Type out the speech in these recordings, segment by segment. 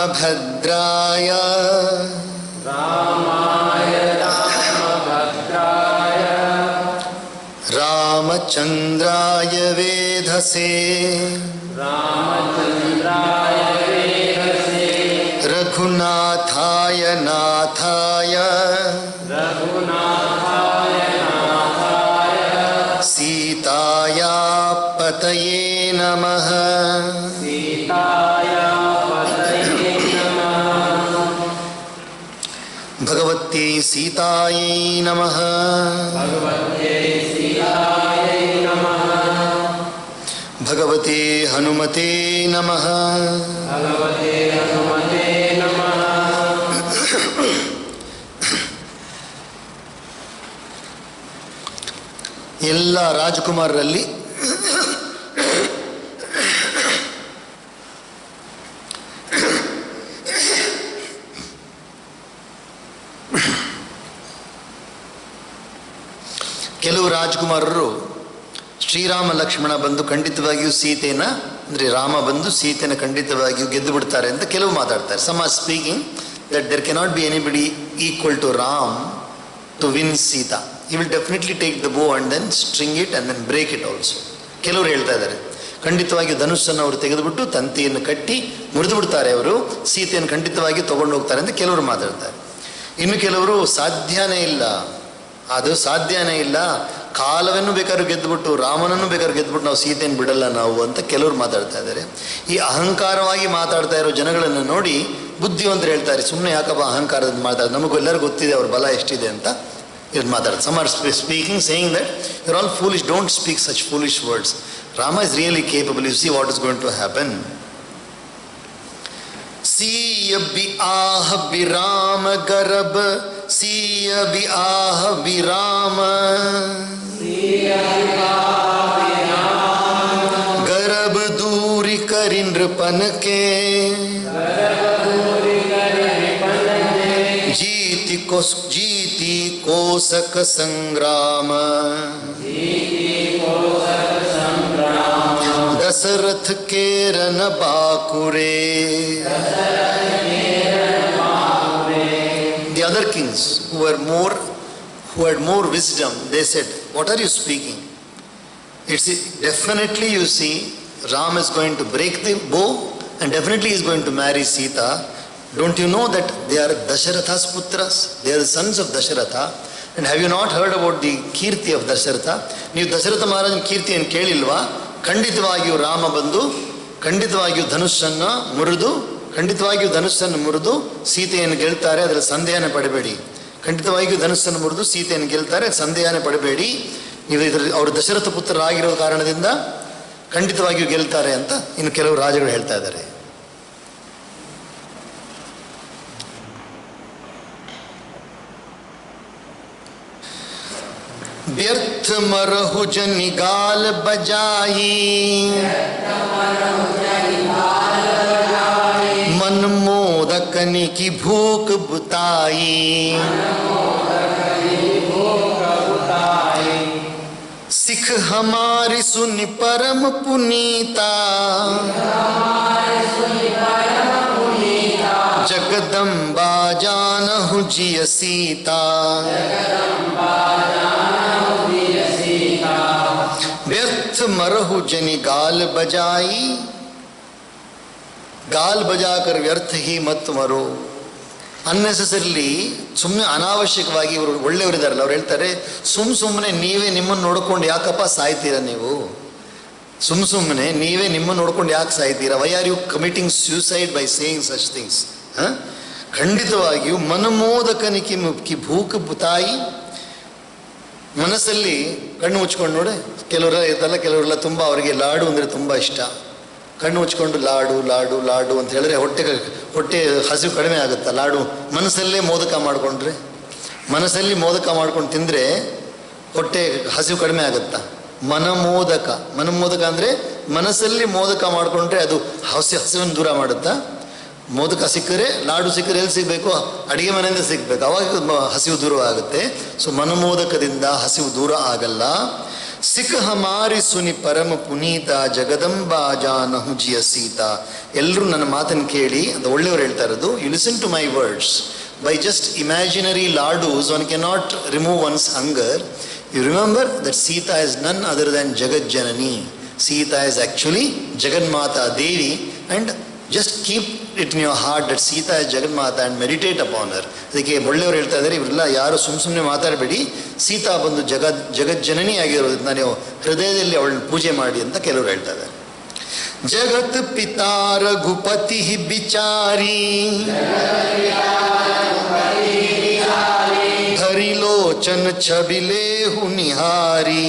रामभद्राय रामचन्द्राय वेधसे रघुनाथाय नाथाय सीताया पतये नमः। भगवत्यै सीतायै नमः। भगवते हनुमते नमः। ಎಲ್ಲ ರಾಜಕುಮಾರರಲ್ಲಿ ಕೆಲವು ರಾಜಕುಮಾರರು ಶ್ರೀರಾಮ ಲಕ್ಷ್ಮಣ ಬಂದು ಖಂಡಿತವಾಗಿಯೂ ಸೀತೆನ ಅಂದರೆ ರಾಮ ಬಂದು ಸೀತೆನ ಖಂಡಿತವಾಗಿಯೂ ಗೆದ್ದು ಬಿಡ್ತಾರೆ ಅಂತ ಕೆಲವು ಮಾತಾಡ್ತಾರೆ. Some are speaking that there cannot be anybody equal to Ram to win Sita. He will definitely take the bow and then string it and then break it also. ಕೆಲವರು ಹೇಳ್ತಾ ಇದ್ದಾರೆ ಖಂಡಿತವಾಗಿ ಧನುಸ್ಸನ್ನು ಅವರು ತೆಗೆದುಬಿಟ್ಟು ತಂತಿಯನ್ನು ಕಟ್ಟಿ ಮುರಿದು ಬಿಡ್ತಾರೆ, ಅವರು ಸೀತೆಯನ್ನು ಖಂಡಿತವಾಗಿ ತಗೊಂಡು ಹೋಗ್ತಾರೆ ಅಂತ ಕೆಲವರು ಮಾತಾಡ್ತಾರೆ. ಇನ್ನು ಕೆಲವರು ಸಾಧ್ಯನೇ ಇಲ್ಲ, ಅದು ಸಾಧ್ಯನೇ ಇಲ್ಲ, ಕಾಲವನ್ನು ಬೇಕಾದ್ರೂ ಗೆದ್ದುಬಿಟ್ಟು ರಾಮನನ್ನು ಬೇಕಾದ್ರೂ ಗೆದ್ದುಬಿಟ್ಟು ನಾವು ಸೀತೆಯನ್ನು ಬಿಡಲ್ಲ ನಾವು ಅಂತ ಕೆಲವರು ಮಾತಾಡ್ತಾ ಇದ್ದಾರೆ. ಈ ಅಹಂಕಾರವಾಗಿ ಮಾತಾಡ್ತಾ ಇರೋ ಜನಗಳನ್ನು ನೋಡಿ ಬುದ್ಧಿವಂತರು ಹೇಳ್ತಾರೆ, ಸುಮ್ಮನೆ ಯಾಕಪ್ಪ ಅಹಂಕಾರದಿಂದ ಮಾತಾಡೋದು, ನಮಗೂ ಎಲ್ಲರೂ ಗೊತ್ತಿದೆ ಅವ್ರ ಬಲ ಎಷ್ಟಿದೆ ಅಂತ ಇದು ಮಾತಾಡೋದು. Some are speaking saying that you are all foolish, don't speak such foolish words. Rama is really capable. You see what is going to happen. Siya bi ah Virama garab, siya bi ah Virama, siya bi ah Virama, garab duri karin nripan ke, garab duri karin nripan ke, जीति कोसक संग्राम, दशरथ के run बाकुरे. The other kings who had more wisdom, they said, what are you speaking? It's definitely, you see, Ram is going to break the bow and definitely he is going to marry Sita. Don't you know that they are Dasharatha's putras? They are the sons of Dasharatha. And have you not heard about the ಕೀರ್ತಿ of Dasharatha? ನೀವು ದಶರಥ ಮಹಾರಾಜನ ಕೀರ್ತಿಯನ್ನು ಕೇಳಿಲ್ವಾ? ಖಂಡಿತವಾಗಿಯೂ ರಾಮ ಬಂದು ಖಂಡಿತವಾಗಿಯೂ ಧನುಸ್ಸನ್ನು ಮುರಿದು ಸೀತೆಯನ್ನು ಗೆಲ್ತಾರೆ, ಅದರ ಸಂದೇಹನ ಪಡಬೇಡಿ. ಖಂಡಿತವಾಗಿಯೂ ಧನುಸ್ಸನ್ನು ಮುರಿದು ಸೀತೆಯನ್ನು ಗೆಲ್ತಾರೆ, ಸಂದೇಹನ ಪಡಬೇಡಿ. ನೀವು ಅವರು ದಶರಥ ಪುತ್ರರಾಗಿರೋ ಕಾರಣದಿಂದ ಖಂಡಿತವಾಗಿಯೂ ಗೆಲ್ತಾರೆ ಅಂತ ಇನ್ನು ಕೆಲವು ರಾಜಗಳು ಹೇಳ್ತಾ ಇದ್ದಾರೆ. व्यर्थ मरहु जनि गाल बजाई, मन मोदकनि की भूख बुताई. सिख हमारी सुनि परम पुनीता, जगदम्बा जानहु जिय सीता. व्यर्थ मरहु जनि गाल बजाई, गाल बजाकर व्यर्थ ही मत मरो. ಅನ್ನೆಸೆಸರಿಲಿ ಸುಮ್ಮನೆ ಅನಾವಶ್ಯಕವಾಗಿ ಇವರು ಒಳ್ಳೆಯವರಿದ್ದಾರಲ್ಲ, ಅವ್ರು ಹೇಳ್ತಾರೆ ಸುಮ್ಮನೆ ನೀವೇ ನಿಮ್ಮನ್ನು ನೋಡ್ಕೊಂಡು ಯಾಕಪ್ಪ ಸಾಯ್ತೀರಾ, ನೀವು ಸುಮ್ಮನೆ ನೀವೇ ನಿಮ್ಮನ್ನು ನೋಡ್ಕೊಂಡು ಯಾಕೆ ಸಾಯ್ತೀರಾ? Why are you committing suicide by saying such things? ಖಂಡಿತವಾಗಿಯೂ ಮನಮೋದಕನಿಕಿ ಕಿ ಭೂಕ್ ಬುತಾಯಿ, ಮನಸ್ಸಲ್ಲಿ ಕಣ್ಣು ಮುಚ್ಕೊಂಡು ನೋಡಿ, ಕೆಲವರ ಇರ್ತಲ್ಲ, ಕೆಲವರೆಲ್ಲ ತುಂಬ ಅವರಿಗೆ ಲಾಡು ಅಂದರೆ ತುಂಬ ಇಷ್ಟ. ಕಣ್ಣು ಮುಚ್ಕೊಂಡು ಲಾಡು ಲಾಡು ಲಾಡು ಅಂತ ಹೇಳಿದ್ರೆ ಹೊಟ್ಟೆ ಹಸಿವು ಕಡಿಮೆ ಆಗುತ್ತಾ? ಲಾಡು ಮನಸ್ಸಲ್ಲೇ ಮೋದಕ ಮಾಡಿಕೊಂಡ್ರೆ, ಮನಸ್ಸಲ್ಲಿ ಮೋದಕ ಮಾಡ್ಕೊಂಡು ತಿಂದರೆ ಹೊಟ್ಟೆ ಹಸಿವು ಕಡಿಮೆ ಆಗುತ್ತಾ? ಮನಮೋದಕ ಅಂದರೆ ಮನಸ್ಸಲ್ಲಿ ಮೋದಕ ಮಾಡಿಕೊಂಡ್ರೆ ಅದು ಹಸಿವನ್ನು ದೂರ ಮಾಡುತ್ತಾ? ಮೋದಕ ಸಿಕ್ಕರೆ, ಲಾಡು ಸಿಕ್ಕರೆ ಎಲ್ಲಿ ಸಿಗಬೇಕು? ಅಡುಗೆ ಮನೆಯಿಂದ ಸಿಗಬೇಕು, ಅವಾಗ ಹಸಿವು ದೂರ ಆಗುತ್ತೆ. ಸೊ ಮನಮೋದಕದಿಂದ ಹಸಿವು ದೂರ ಆಗಲ್ಲ. ಸಿಖ್ ಹಮಾರಿ ಸುನಿ ಪರಮ ಪುನೀತ ಜಗದಂಬಾ ಜಾನಹು ಜಿಯ ಸೀತಾ. ಎಲ್ಲರೂ ನನ್ನ ಮಾತನ್ನು ಕೇಳಿ, ಅದು ಒಳ್ಳೆಯವರು ಹೇಳ್ತಾ ಇರೋದು. You listen to my words. By just imaginary laddoos one cannot remove one's hunger. You remember that Sita is none other than Jagajjanani. Sita is actually Jaganmata Devi, and just keep it in your heart that Sita is Jaganmata and meditate upon her. ಅದಕ್ಕೆ ಒಳ್ಳೆಯವರು ಹೇಳ್ತಾ ಇದ್ದಾರೆ, ಇವರೆಲ್ಲ ಯಾರು ಸುಮ್ಮನೆ ಮಾತಾಡಬೇಡಿ, ಸೀತಾ ಬಂದು ಜಗಜ್ಜನನಿ ಆಗಿರೋದ್ರಿಂದ ನೀವು ಹೃದಯದಲ್ಲಿ ಅವಳನ್ನ ಪೂಜೆ ಮಾಡಿ ಅಂತ ಕೆಲವರು ಹೇಳ್ತಾ ಇದ್ದಾರೆ. ಜಗತ್ ಪಿತಾ ರಘುಪತಿ ಬಿಚಾರಿ ಹರಿಲೋಚನ ಛಬಿಲೆ ಹುನಿಹಾರಿ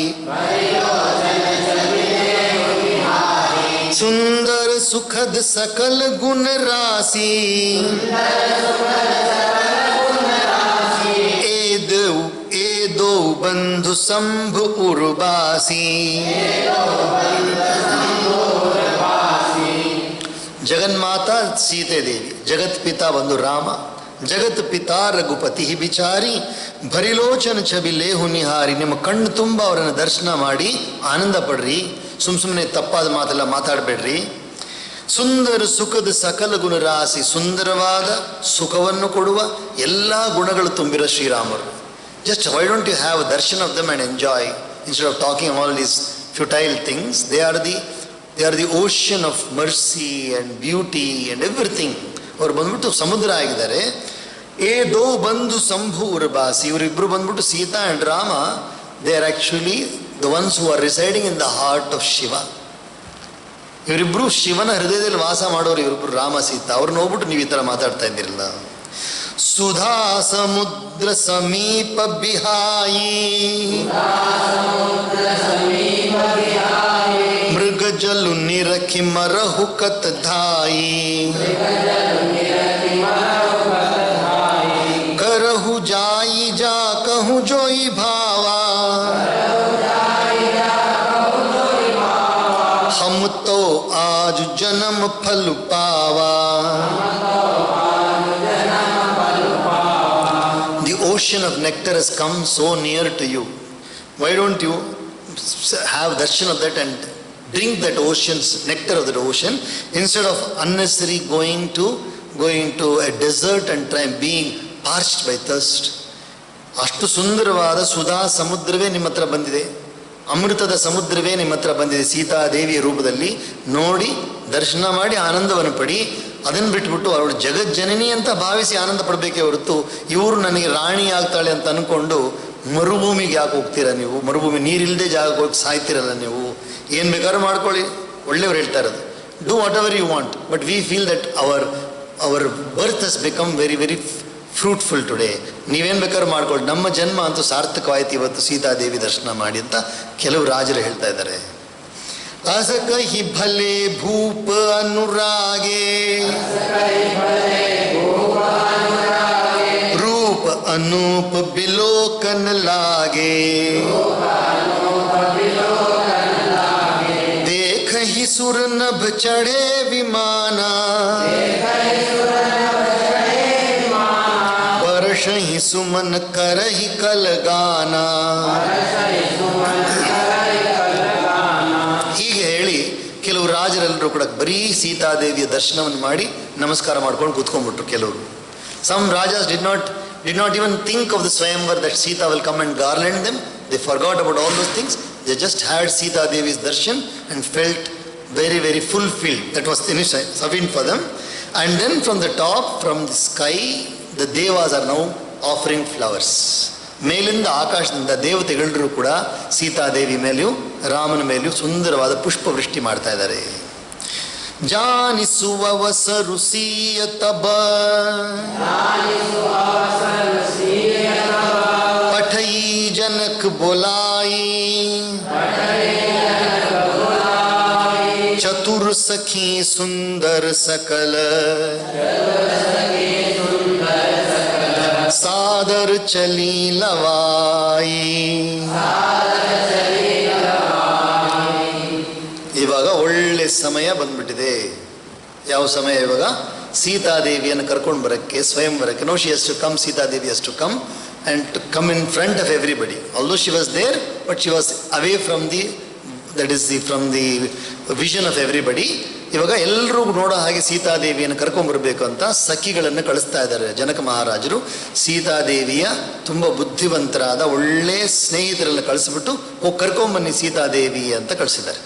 सुंदर सुखद सकल गुण राशि ए दो बंधु संभु उर्वासी. जगन्माता सीते देवी, जगत पिता बंधु राम, ಜಗತ್ ಪಿತಾ ರಘುಪತಿ ಬಿಚಾರಿ ಭರಿಲೋಚನ ಛಬಿಲೆ ಹುನಿಹಾರಿ. ನಿಮ್ಮ ಕಣ್ಣು ತುಂಬ ಅವರನ್ನು ದರ್ಶನ ಮಾಡಿ ಆನಂದ ಪಡ್ರಿ, ಸುಮ್ಮನೆ ತಪ್ಪಾದ ಮಾತೆಲ್ಲ ಮಾತಾಡಬೇಡ್ರಿ. ಸುಂದರ ಸುಖದ ಸಕಲ ಗುಣರಾಶಿ, ಸುಂದರವಾದ ಸುಖವನ್ನು ಕೊಡುವ ಎಲ್ಲ ಗುಣಗಳು ತುಂಬಿರೋ ಶ್ರೀರಾಮರು. Just why don't you have darshan of them and enjoy instead of talking all these futile things. They are the ocean of mercy and beauty and everything. ಅವ್ರು ಬಂದ್ಬಿಟ್ಟು ಸಮುದ್ರ ಆಗಿದ್ದಾರೆ. ಏ ದೋ ಬಂಧು ಸಂಭು ಉರ್ಬಾಸಿ, ಇವರಿಬ್ಬರು ಬಂದ್ಬಿಟ್ಟು Sita and Rama, they are actually the ones who are residing in the heart of Shiva. ಇವರಿಬ್ಬರು ಶಿವನ ಹೃದಯದಲ್ಲಿ ವಾಸ ಮಾಡೋರು ಇವರಿಬ್ಬರು, ರಾಮ ಸೀತಾ. ಅವ್ರನ್ನ ಹೋಗ್ಬಿಟ್ಟು ನೀವು ಈ ಥರ ಮಾತಾಡ್ತಾ ಇದ್ದಿರಲ್ಲ. ಸುಧಾ ಸಮುದ್ರ ಸಮೀಪ ಬಿಹಾಯಿ ಮೃಗ ಜಲು ನಿರಖಿ ಮರಹು ಕತ್ ಧಾಯಿ करहु जाई जा कहूँ जोई भावा हम तो आज जन्म फल पावा. The ocean of nectar has come so near to you. Why don't you have darshan of that and drink that ocean's nectar of that ocean instead of unnecessary going to a desert and being parched by thirst. ಅಷ್ಟು ಸುಂದರವಾದ ಸುಧಾ ಸಮುದ್ರವೇ ನಿಮ್ಮ ಹತ್ರ ಬಂದಿದೆ, ಅಮೃತದ ಸಮುದ್ರವೇ ನಿಮ್ಮ ಹತ್ರ ಬಂದಿದೆ ಸೀತಾದೇವಿಯ ರೂಪದಲ್ಲಿ. ನೋಡಿ, ದರ್ಶನ ಮಾಡಿ ಆನಂದವನ್ನು ಪಡಿ. ಅದನ್ನು ಬಿಟ್ಬಿಟ್ಟು ಅವಳು ಜಗಜ್ಜನನಿ ಅಂತ ಭಾವಿಸಿ ಆನಂದ ಪಡಬೇಕೇ ಹೊರತು ಇವರು ನನಗೆ ರಾಣಿ ಆಗ್ತಾಳೆ ಅಂತ ಅಂದ್ಕೊಂಡು ಮರುಭೂಮಿಗೆ ಯಾಕೆ ಹೋಗ್ತೀರಾ ನೀವು? ಮರುಭೂಮಿ ನೀರಿಲ್ಲದೆ ಜಾಗಕ್ಕೆ ಹೋಗಿ ಸಾಯ್ತಿರಲ್ಲ ನೀವು. ಏನು ಬೇಕಾದ್ರೂ ಮಾಡ್ಕೊಳ್ಳಿ, ಒಳ್ಳೆಯವ್ರು ಹೇಳ್ತಾ ಇರೋದು. Do whatever you want, but we feel that our birth has become very very fruitful today. ನೀವೇನು ಬೇಕಾದ್ರೂ ಮಾಡ್ಕೊಳ್ಳಿ, ನಮ್ಮ ಜನ್ಮ ಅಂತೂ ಸಾರ್ಥಕವಾಯ್ತು ಇವತ್ತು ಸೀತಾದೇವಿ ದರ್ಶನ ಮಾಡಿ ಅಂತ ಕೆಲವು ರಾಜರು ಹೇಳ್ತಾ ಇದ್ದಾರೆ. ಅಸ ಕಹಿ ಭಲೆ ಭೂಪ ಅನುರಾಗೆ ರೂಪ ಅನೂಪ ಬಿಲೋಕನ ಲಾಗೆ देखहि सुर नभ चढ़े विमाना वर्षहि सुमन करहि कल गाना. ಹೀಗೆ ಹೇಳಿ ಕೆಲವು ರಾಜರೆಲ್ಲರೂ ಕೂಡ ಬರೀ ಸೀತಾದೇವಿಯ ದರ್ಶನವನ್ನು ಮಾಡಿ ನಮಸ್ಕಾರ ಮಾಡ್ಕೊಂಡು ಕೂತ್ಕೊಂಡ್ಬಿಟ್ರು ಕೆಲವರು. Some rajas did not even think of the Swayamvar that Sita will come and garland them. They forgot about all those things. They just had Sita Devi's darshan and felt very, very fulfilled. That was sufficient for them. And then from the top, from the sky, the devas are now offering flowers. ಮೇಲಿಂದ ಆಕಾಶದಿಂದ ದೇವತೆಗಳೆಲ್ಲರೂ ಕೂಡ ಸೀತಾದೇವಿ ಮೇಲೆಯೂ ರಾಮನ ಮೇಲೆಯೂ ಸುಂದರವಾದ ಪುಷ್ಪವೃಷ್ಟಿ ಮಾಡ್ತಾ ಇದ್ದಾರೆ. ಜಾನಿಸುವವಸರು ಸೀಯ ತಬ ಪಠೈ ಜನಕ್ ಬೋಲಾಯಿ ಚತುರ್ ಸಖಿ ಸುಂದರ ಸಕಲ ಸಾದರ ಚಲಿ ಲವಾಯಿ. ಇವಾಗ ಒಳ್ಳೆ ಸಮಯ ಬಂದ್ಬಿಟ್ಟಿದೆ. ಯಾವ ಸಮಯ ಇವಾಗ? ಸೀತಾದೇವಿಯನ್ನು ಕರ್ಕೊಂಡು ಬರೋಕ್ಕೆ, ಸ್ವಯಂವರಕ್ಕೆ. No, she has to come, Sitadevi has to come and to come in front of everybody. Although she was there, but she was away from the from the vision of everybody. ಇವಾಗ ಎಲ್ಲರೂ ನೋಡೋ ಹಾಗೆ ಸೀತಾದೇವಿಯನ್ನು ಕರ್ಕೊಂಡ್ಬರ್ಬೇಕು ಅಂತ ಸಖಿಗಳನ್ನು ಕಳಿಸ್ತಾ ಇದ್ದಾರೆ ಜನಕ ಮಹಾರಾಜರು. ಸೀತಾದೇವಿಯ ತುಂಬ ಬುದ್ಧಿವಂತರಾದ ಒಳ್ಳೆ ಸ್ನೇಹಿತರನ್ನು ಕಳಿಸ್ಬಿಟ್ಟು ಹೋಗಿ ಕರ್ಕೊಂಬನ್ನಿ ಸೀತಾದೇವಿ ಅಂತ ಕಳಿಸಿದ್ದಾರೆ.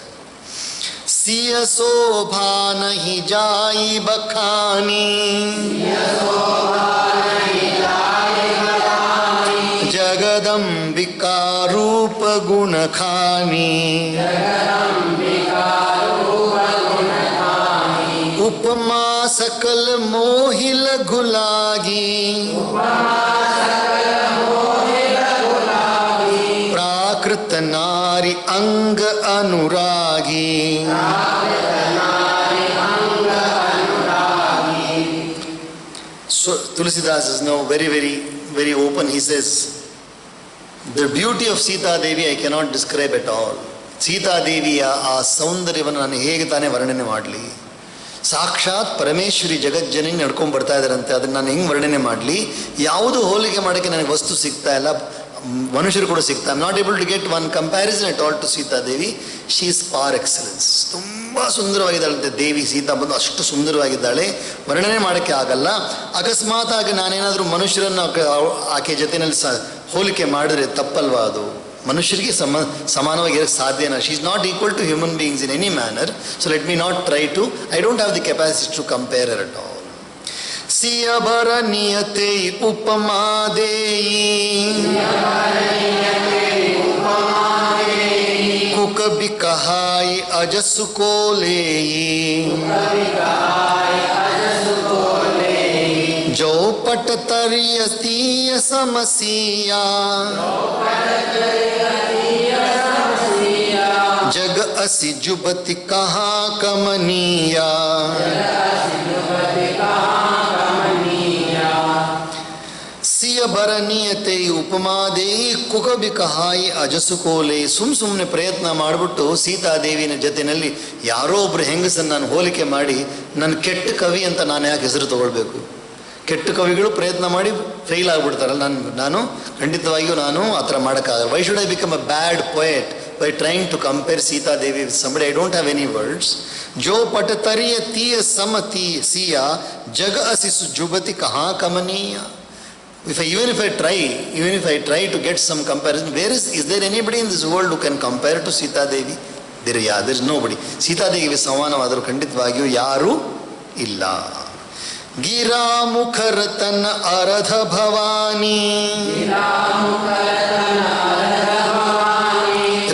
ಸಿಯ ಶೋಭಾನ ಹಿ ಜಾಯಿ ಬಖಾನಿ ಜಗದಂಬಿಕಾ ರೂಪ ಗುಣ ಖಾನಿ उपमा सकल मोहिल गुलागी प्राकृत नारी अंग अनुरागी. So Tulsidas is now very open. He says, the beauty of Sita Devi I cannot describe at all. Sita Deviಯ ಆ ಸೌಂದರ್ಯವನ್ನು ನಾನು ಹೇಗೆ ತಾನೇ ವರ್ಣನೆ ಮಾಡಲಿ? ಸಾಕ್ಷಾತ್ ಪರಮೇಶ್ವರಿ ಜಗಜ್ಜನಿ ನಡ್ಕೊಂಡು ಬರ್ತಾ ಇದ್ದಾರಂತೆ, ಅದನ್ನು ನಾನು ಹೆಂಗೆ ವರ್ಣನೆ ಮಾಡಲಿ? ಯಾವುದು ಹೋಲಿಕೆ ಮಾಡೋಕ್ಕೆ ನನಗೆ ವಸ್ತು ಸಿಗ್ತಾ ಇಲ್ಲ, ಮನುಷ್ಯರು ಕೂಡ ಸಿಗ್ತಾ. I am not able to get one comparison at all to Sitadevi. She is par excellence. ತುಂಬ ಸುಂದರವಾಗಿದ್ದಾಳಂತೆ ದೇವಿ. ಸೀತಾ ಬಂದು ಅಷ್ಟು ಸುಂದರವಾಗಿದ್ದಾಳೆ, ವರ್ಣನೆ ಮಾಡೋಕ್ಕೆ ಆಗಲ್ಲ. ಅಕಸ್ಮಾತ್ ಆಗಿ ನಾನೇನಾದರೂ ಮನುಷ್ಯರನ್ನು ಆಕೆ ಜೊತೆಯಲ್ಲಿ ಹೋಲಿಕೆ ಮಾಡಿದ್ರೆ ತಪ್ಪಲ್ವಾ? ಅದು ಮನುಷ್ಯರಿಗೆ ಸಮಾನವಾಗಿ ಇರೋಕ್ಕೆ ಸಾಧ್ಯನಾ? She is not equal to human beings in any manner. So let me not try to, I don't have the capacity to compare at all. ಸಿಯ ಬರ ನಿಯತೆ ಉಪಮಾ ದೇಯಿ ಕುಕಬಿ ಕಹಾಯಿ ಅಜಸ್ಸು ಕೋಲೇಯಿ जो पट तरियतीय समसिया जग असि जुबति कहाँ कमनिया. ಸಿಯ ಬರನೀಯತೆ ಉಪಮಾದೇಯಿ ಕುಕಬಿ ಕಹಾಯಿ ಅಜಸು ಕೋಲೆ. ಸುಮ್ಮನೆ ಪ್ರಯತ್ನ ಮಾಡಿಬಿಟ್ಟು ಸೀತಾದೇವಿನ ಜೊತೆಯಲ್ಲಿ ಯಾರೋ ಒಬ್ರು ಹೆಂಗಸನ್ನು ನಾನು ಹೋಲಿಕೆ ಮಾಡಿ ನನ್ನ ಕೆಟ್ಟ ಕವಿ ಅಂತ ನಾನು ಯಾಕೆ ಹೆಸರು ತಗೊಳ್ಬೇಕು? ಕೆಟ್ಟ ಕವಿಗಳು ಪ್ರಯತ್ನ ಮಾಡಿ ಫೇಲ್ ಆಗಿಬಿಡ್ತಾರಲ್ಲ. ನಾನು ಖಂಡಿತವಾಗಿಯೂ ನಾನು ಆ ಥರ ಮಾಡೋಕ್ಕಾಗಲ್ಲ. Why should I become a bad poet by trying to compare Sitadevi with somebody? I don't have any words. ಜೋ ಪಟ ತರಿಯ ತೀಯ ಸಮತಿ ಸಿಯ ಜಗ ಅಸಿಸು ಜುಬತಿ ಕಹಾ ಕಮನೀಯ. Even if I try to get some comparison, is there anybody in this world who can compare to Sita Devi? There is nobody. Sita Devi ಸಮಾನವಾದರೂ ಖಂಡಿತವಾಗಿಯೂ ಯಾರೂ ಇಲ್ಲ. ಗಿರಾ ಮುಖರತನ ಅರಧ ಭವಾನಿ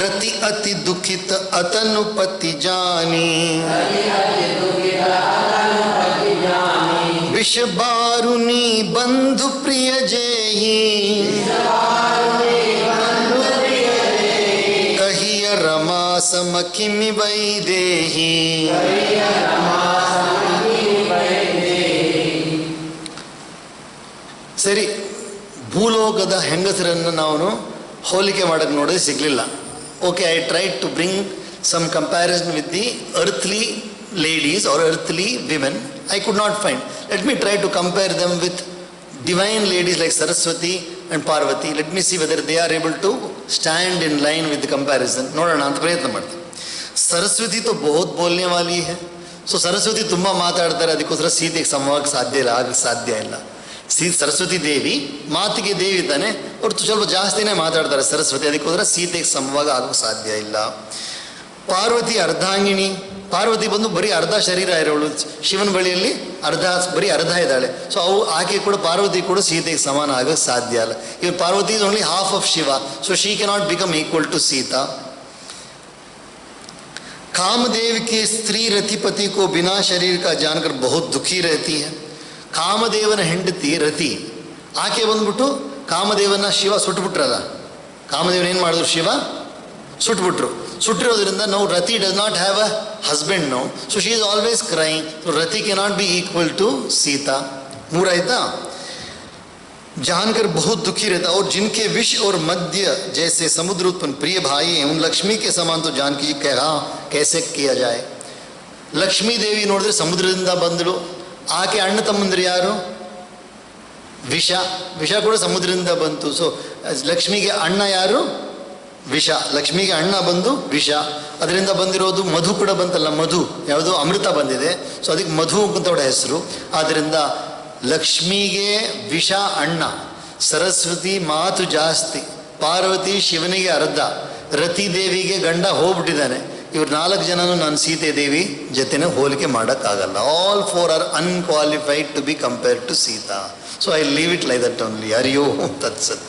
ರತಿ ಅತಿ ದುಃಖಿತ ಅತನು ಪತಿ ಜಾನಿ विष बारुनी बंधु प्रिय जेही कहिय रमा समकिमि वैदेही. ಸರಿ, ಭೂಲೋಕದ ಹೆಂಗಸರನ್ನು ನಾವು ಹೋಲಿಕೆ ಮಾಡೋಕ್ಕೆ ನೋಡೋದು ಸಿಗಲಿಲ್ಲ. Okay, I try to bring some comparison with the earthly ladies or earthly women. I could not find. Let me try to compare them with divine ladies like Saraswati and Parvati. Let me see whether they are able to stand in line with the comparison. ನೋಡೋಣ ಅಂತ ಪ್ರಯತ್ನ ಮಾಡ್ತೀನಿ. ಸರಸ್ವತಿ तो बहुत बोलने वाली है. So Saraswati ತುಂಬ ಮಾತಾಡ್ತಾರೆ, ಅದಕ್ಕೋಸ್ಕರ ಸೀತೆಗೆ ಸಮವಾಗಿ ಸಾಧ್ಯ ಇಲ್ಲ. ಸರಸ್ವತಿ ದೇವಿ ಮಾತಿಗೆ ದೇವಿ ತಾನೆ, ಅವ್ರು ಸ್ವಲ್ಪ ಜಾಸ್ತಿನೇ ಮಾತಾಡ್ತಾರೆ ಸರಸ್ವತಿ, ಅದಕ್ಕೋಸ್ಕರ ಸೀತೆಗೆ ಸಮವಾಗಿ ಆಗೋಕ್ಕೆ ಸಾಧ್ಯ ಇಲ್ಲ. ಪಾರ್ವತಿ ಅರ್ಧಾಂಗಿಣಿ. ಪಾರ್ವತಿ ಬಂದು ಬರೀ ಅರ್ಧ ಶರೀರ ಇರೋಳು, ಶಿವನ ಬಳಿಯಲ್ಲಿ ಬರೀ ಅರ್ಧ ಇದ್ದಾಳೆ. ಸೊ ಆಕೆ ಕೂಡ ಪಾರ್ವತಿ ಕೂಡ ಸೀತೆಗೆ ಸಮಾನ ಆಗೋಕ್ಕೆ ಸಾಧ್ಯ ಇಲ್ಲ. Even Parvati is only half of Shiva, so she cannot become equal to Sita. Kamadev की स्त्री रतिपति को बिना शरीर का जानकर बहुत दुखी रहती है. ಕಾಮದೇವನ ಹೆಂಡತಿ ರತಿ, ಆಕೆ ಬಂದ್ಬಿಟ್ಟು ಕಾಮದೇವನ ಶಿವ ಸುಟ್ಬಿಟ್ರಲ್ಲ. ಕಾಮದೇವನ ಏನು ಮಾಡಿದ್ರು? ಶಿವ ಸುಟ್ಬಿಟ್ರು. ಸುಟ್ಟಿರೋದ್ರಿಂದ ನಾವು Rati does not have a husband no, so she is always crying. So Rati cannot be equal to Sita. ಮೂರಾಯ್ತಾ? जानकर बहुत दुखी रहता और जिनके विष और मध्य जैसे समुद्र उत्पन्न प्रिय भाई हैं, उन लक्ष्मी के समान तो जानकी जी कहा कैसे किया जाए. ಲಕ್ಷ್ಮೀ ದೇವಿ ನೋಡಿದ್ರೆ ಸಮುದ್ರದಿಂದ ಬಂದಳು. ಆಕೆ ಅಣ್ಣ ತಮ್ಮಂದ್ರು ಯಾರು? ವಿಷ ಕೂಡ ಸಮುದ್ರದಿಂದ ಬಂತು. ಸೊ ಲಕ್ಷ್ಮಿಗೆ ಅಣ್ಣ ಯಾರು? ವಿಷ, ಲಕ್ಷ್ಮಿಗೆ ಅಣ್ಣ ಬಂದು ವಿಷ, ಅದರಿಂದ ಬಂದಿರೋದು ಮಧು ಕೂಡ ಬಂತಲ್ಲ, ಮಧು ಯಾವುದು ಅಮೃತ ಬಂದಿದೆ, ಸೊ ಅದಕ್ಕೆ ಮಧು ಅಂತ ಅವಳ ಹೆಸರು. ಆದ್ದರಿಂದ ಲಕ್ಷ್ಮಿಗೆ ವಿಷ ಅಣ್ಣ, ಸರಸ್ವತಿ ಮಾತು ಜಾಸ್ತಿ, ಪಾರ್ವತಿ ಶಿವನಿಗೆ ಅರ್ಧ, ರತಿದೇವಿಗೆ ಗಂಡ ಹೋಗ್ಬಿಟ್ಟಿದ್ದಾನೆ. ಇವ್ರು 4 ಜನನು ನಾನು ಸೀತೆ ದೇವಿ ಜೊತೆನೆ ಹೋಲಿಕೆ ಮಾಡೋಕ್ಕಾಗಲ್ಲ. All 4 are unqualified to be compared to Sita. So I leave it like that only. ಹರಿಯೋ ತತ್ಸತ್.